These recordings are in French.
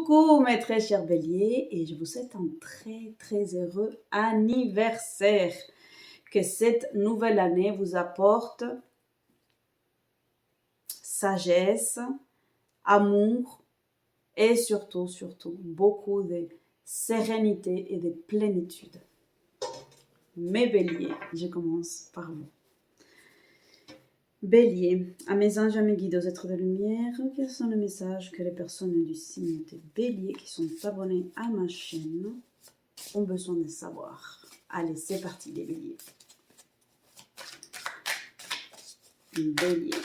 Coucou mes très chers béliers et je vous souhaite un très heureux anniversaire. Que cette nouvelle année vous apporte sagesse, amour et surtout beaucoup de sérénité et de plénitude. Mes béliers, je commence par vous. Bélier, à mes anges, à mes guides, aux êtres de lumière, quels sont les messages que les personnes du signe de Bélier qui sont abonnées à ma chaîne ont besoin de savoir? Allez, c'est parti les béliers. Bélier.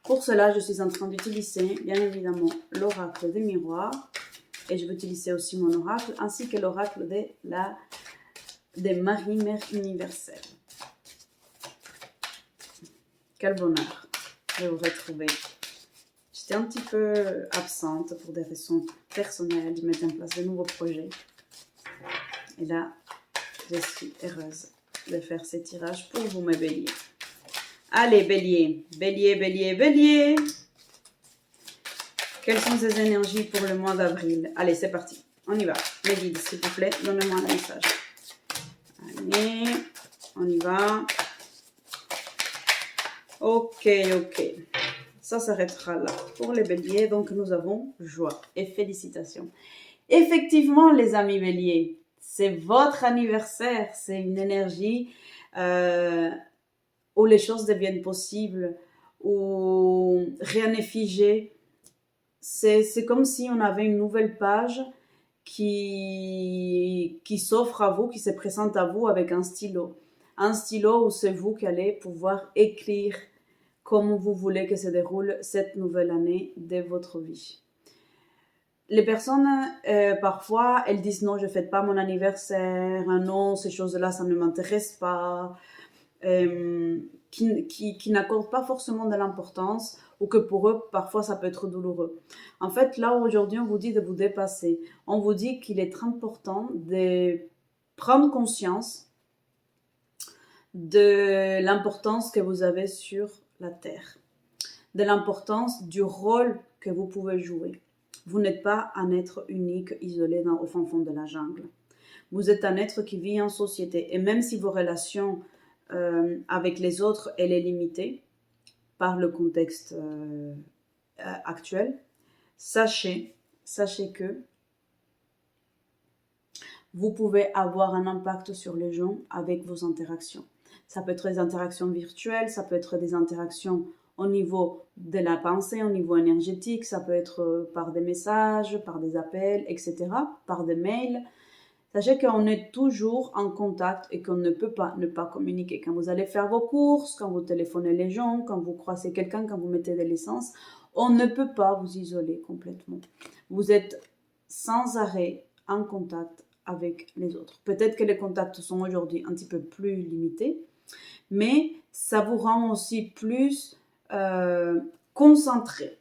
Pour cela, je suis en train d'utiliser, bien évidemment, l'oracle des miroirs. Et je vais utiliser aussi mon oracle, ainsi que l'oracle de Marie-Mère universelle. Quel bonheur de vous retrouver. J'étais un petit peu absente pour des raisons personnelles, de mettre en place de nouveaux projets. Et là, je suis heureuse de faire ces tirages pour vous, mes béliers. Allez, bélier, bélier, bélier, bélier. Quelles sont ces énergies pour le mois d'avril? Allez, c'est parti. On y va. Mes guides, s'il vous plaît, donnez-moi un message. Allez, on y va. Ok. Ça s'arrêtera là. Pour les béliers, donc nous avons joie et félicitations. Effectivement, les amis béliers, c'est votre anniversaire. C'est une énergie où les choses deviennent possibles, où rien n'est figé. C'est comme si on avait une nouvelle page qui s'offre à vous, qui se présente à vous avec un stylo. Un stylo où c'est vous qui allez pouvoir écrire comment vous voulez que se déroule cette nouvelle année de votre vie. Les personnes, parfois, elles disent non, je ne fête pas mon anniversaire, non, ces choses-là, ça ne m'intéresse pas, qui n'accordent pas forcément de l'importance ou que pour eux, parfois, ça peut être douloureux. En fait, là, aujourd'hui, on vous dit de vous dépasser. On vous dit qu'il est très important de prendre conscience de l'importance que vous avez sur la Terre, de l'importance du rôle que vous pouvez jouer. Vous n'êtes pas un être unique, isolé au fin fond de la jungle. Vous êtes un être qui vit en société. Et même si vos relations avec les autres, elle est limitée par le contexte actuel, sachez que vous pouvez avoir un impact sur les gens avec vos interactions. Ça peut être des interactions virtuelles, ça peut être des interactions au niveau de la pensée, au niveau énergétique, ça peut être par des messages, par des appels, etc., par des mails. Sachez qu'on est toujours en contact et qu'on ne peut pas ne pas communiquer. Quand vous allez faire vos courses, quand vous téléphonez les gens, quand vous croisez quelqu'un, quand vous mettez de l'essence, on ne peut pas vous isoler complètement. Vous êtes sans arrêt en contact avec les autres. Peut-être que les contacts sont aujourd'hui un petit peu plus limités, mais ça vous rend aussi plus concentré.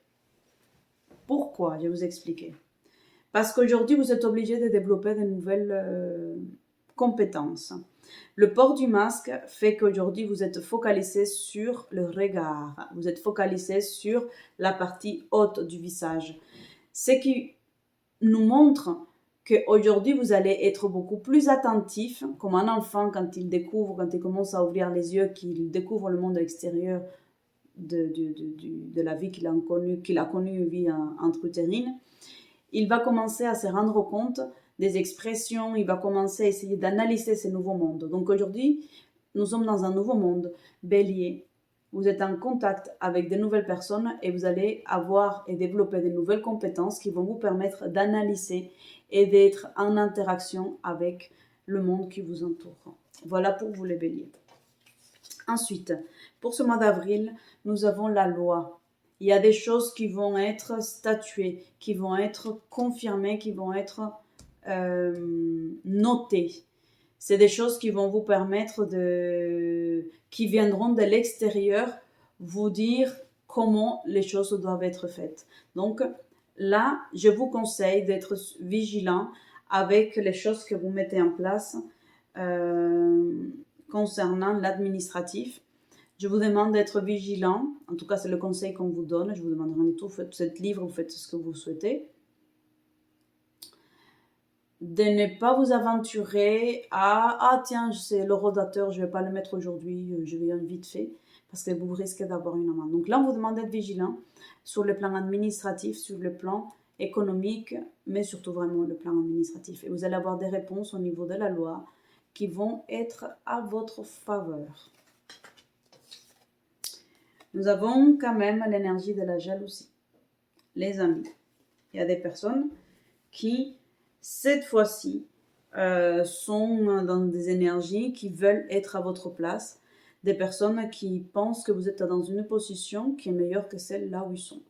Pourquoi? Je vais vous expliquer. Parce qu'aujourd'hui, vous êtes obligé de développer de nouvelles compétences. Le port du masque fait qu'aujourd'hui, vous êtes focalisé sur le regard. Vous êtes focalisé sur la partie haute du visage. Ce qui nous montre qu'aujourd'hui, vous allez être beaucoup plus attentif, comme un enfant quand il commence à ouvrir les yeux, qu'il découvre le monde extérieur de la vie qu'il a connue, une vie intra-utérine. Il va commencer à se rendre compte des expressions, il va commencer à essayer d'analyser ces nouveaux mondes. Donc aujourd'hui, nous sommes dans un nouveau monde. Bélier, vous êtes en contact avec de nouvelles personnes et vous allez avoir et développer de nouvelles compétences qui vont vous permettre d'analyser et d'être en interaction avec le monde qui vous entoure. Voilà pour vous les béliers. Ensuite, pour ce mois d'avril, nous avons la loi. Il y a des choses qui vont être statuées, qui vont être confirmées, qui vont être notées. C'est des choses qui vont vous permettre qui viendront de l'extérieur, vous dire comment les choses doivent être faites. Donc là, je vous conseille d'être vigilant avec les choses que vous mettez en place concernant l'administratif. Je vous demande d'être vigilant. En tout cas, c'est le conseil qu'on vous donne. Je vous demande rien du tout. Vous êtes libre, vous faites ce que vous souhaitez. De ne pas vous aventurer à ah tiens, c'est le rodateur, je ne vais pas le mettre aujourd'hui, je vais vite fait, parce que vous risquez d'avoir une amende. Donc là, on vous demande d'être vigilant sur le plan administratif, sur le plan économique, mais surtout vraiment le plan administratif. Et vous allez avoir des réponses au niveau de la loi qui vont être à votre faveur. Nous avons quand même l'énergie de la jalousie. Les amis, il y a des personnes qui, cette fois-ci, sont dans des énergies qui veulent être à votre place. Des personnes qui pensent que vous êtes dans une position qui est meilleure que celle là où ils sont.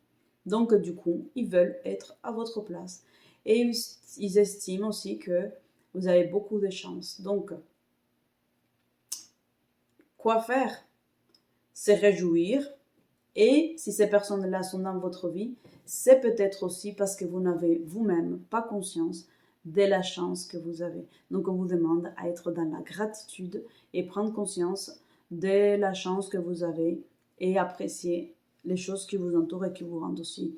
Donc, du coup, ils veulent être à votre place. Et ils estiment aussi que vous avez beaucoup de chance. Donc, quoi faire? C'est réjouir. Et si ces personnes-là sont dans votre vie, c'est peut-être aussi parce que vous n'avez vous-même pas conscience de la chance que vous avez. Donc on vous demande à être dans la gratitude et prendre conscience de la chance que vous avez et apprécier les choses qui vous entourent et qui vous rendent aussi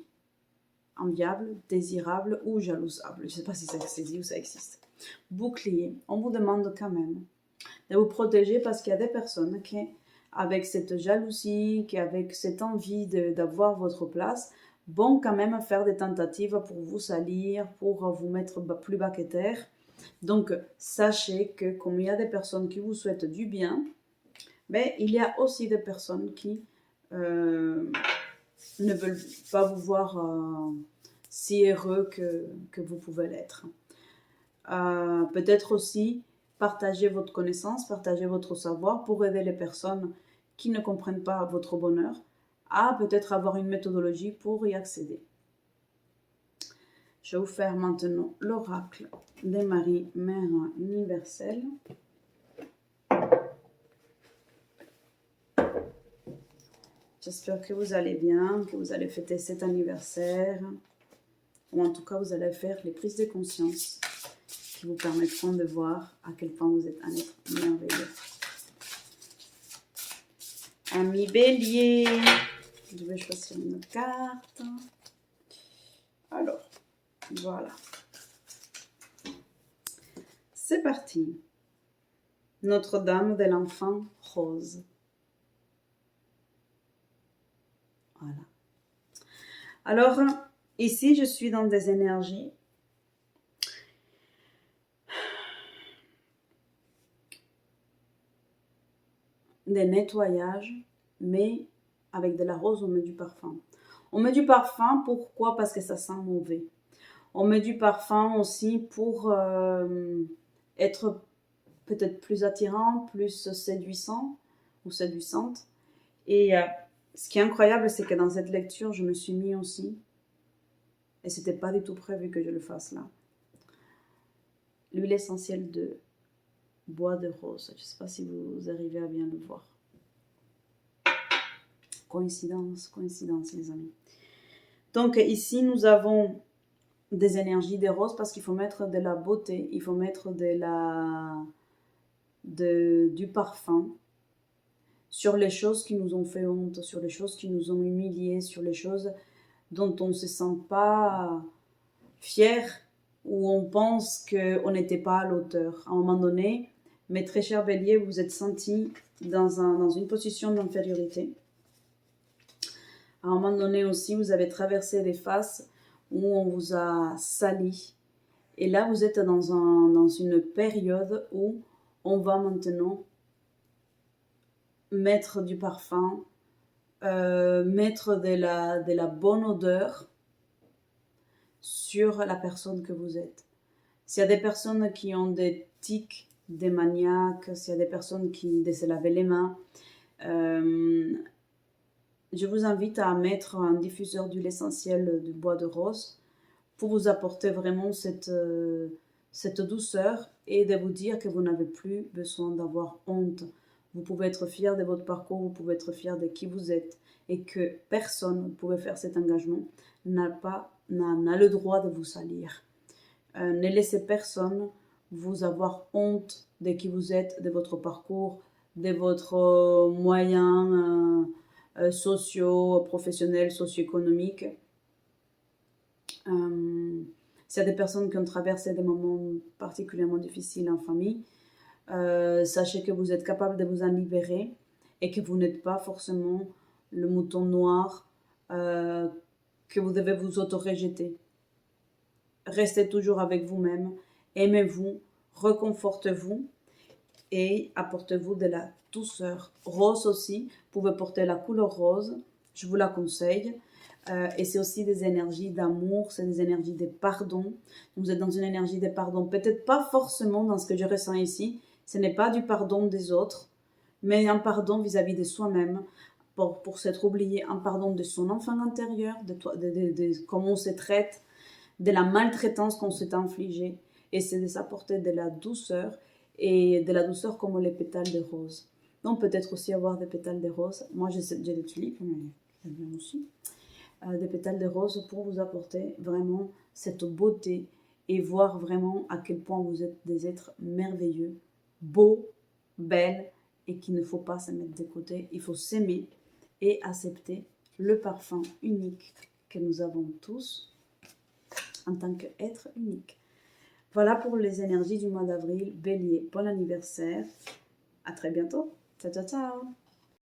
enviable, désirable ou jalousable. Je ne sais pas si ça se dit ou ça existe. Bouclier, on vous demande quand même de vous protéger parce qu'il y a des personnes qui, avec cette jalousie, qui avec cette envie d'avoir votre place, vont quand même faire des tentatives pour vous salir, pour vous mettre plus bas que terre. Donc, sachez que comme il y a des personnes qui vous souhaitent du bien, mais il y a aussi des personnes qui ne veulent pas vous voir si heureux que vous pouvez l'être. Peut-être aussi partager votre connaissance, partager votre savoir pour aider les personnes qui ne comprennent pas votre bonheur à peut-être avoir une méthodologie pour y accéder. Je vais vous faire maintenant l'oracle des Marie Mère universelle. J'espère que vous allez bien, que vous allez fêter cet anniversaire, ou en tout cas vous allez faire les prises de conscience qui vous permettront de voir à quel point vous êtes un être merveilleux. Ami Bélier, je vais choisir une carte. Alors, voilà. C'est parti. Notre-Dame de l'Enfant Rose. Voilà. Alors, ici, je suis dans des énergies de nettoyage, mais avec de la rose, on met du parfum. On met du parfum, pourquoi? Parce que ça sent mauvais. On met du parfum aussi pour être peut-être plus attirant, plus séduisant ou séduisante. Et ce qui est incroyable, c'est que dans cette lecture, je me suis mis aussi, et c'était pas du tout prévu que je le fasse là, l'huile essentielle de bois de rose. Je ne sais pas si vous arrivez à bien le voir. Coïncidence, coïncidence les amis. Donc ici, nous avons des énergies des roses parce qu'il faut mettre de la beauté, il faut mettre du parfum sur les choses qui nous ont fait honte, sur les choses qui nous ont humiliés, sur les choses dont on ne se sent pas fier ou on pense qu'on n'était pas à l'auteur. À un moment donné, mes très chers béliers, vous êtes sentis dans une position d'infériorité. À un moment donné aussi, vous avez traversé des phases où on vous a sali. Et là, vous êtes dans une période où on va maintenant mettre du parfum, mettre de la bonne odeur sur la personne que vous êtes. S'il y a des personnes qui ont des tics, des maniaques, s'il y a des personnes qui se laver les mains, je vous invite à mettre un diffuseur d'huile essentielle du bois de rose pour vous apporter vraiment cette douceur et de vous dire que vous n'avez plus besoin d'avoir honte. Vous pouvez être fier de votre parcours, vous pouvez être fier de qui vous êtes et que personne, vous pouvez faire cet engagement, n'a le droit de vous salir. Ne laissez personne vous avoir honte de qui vous êtes, de votre parcours, de votre moyens sociaux, professionnels, socio-économiques. S'il y a des personnes qui ont traversé des moments particulièrement difficiles en famille, sachez que vous êtes capable de vous en libérer et que vous n'êtes pas forcément le mouton noir que vous devez vous auto-rejeter. Restez toujours avec vous-même, aimez-vous, reconfortez-vous et apportez-vous de la douceur. Rose aussi, vous pouvez porter la couleur rose, je vous la conseille. Et c'est aussi des énergies d'amour, c'est des énergies de pardon. Vous êtes dans une énergie de pardon, peut-être pas forcément dans ce que je ressens ici, ce n'est pas du pardon des autres, mais un pardon vis-à-vis de soi-même, pour s'être oublié, un pardon de son enfant intérieur, de comment on se traite, de la maltraitance qu'on s'est infligée, et c'est de s'apporter de la douceur, et de la douceur comme les pétales de rose. Donc peut-être aussi avoir des pétales de rose. Moi j'ai des tulipes, mais j'aime bien aussi. Des pétales de rose pour vous apporter vraiment cette beauté et voir vraiment à quel point vous êtes des êtres merveilleux, beaux, belles, et qu'il ne faut pas se mettre de côté. Il faut s'aimer et accepter le parfum unique que nous avons tous en tant qu'être unique. Voilà pour les énergies du mois d'avril. Bélier, bon anniversaire. À très bientôt. Ciao, ciao, ciao.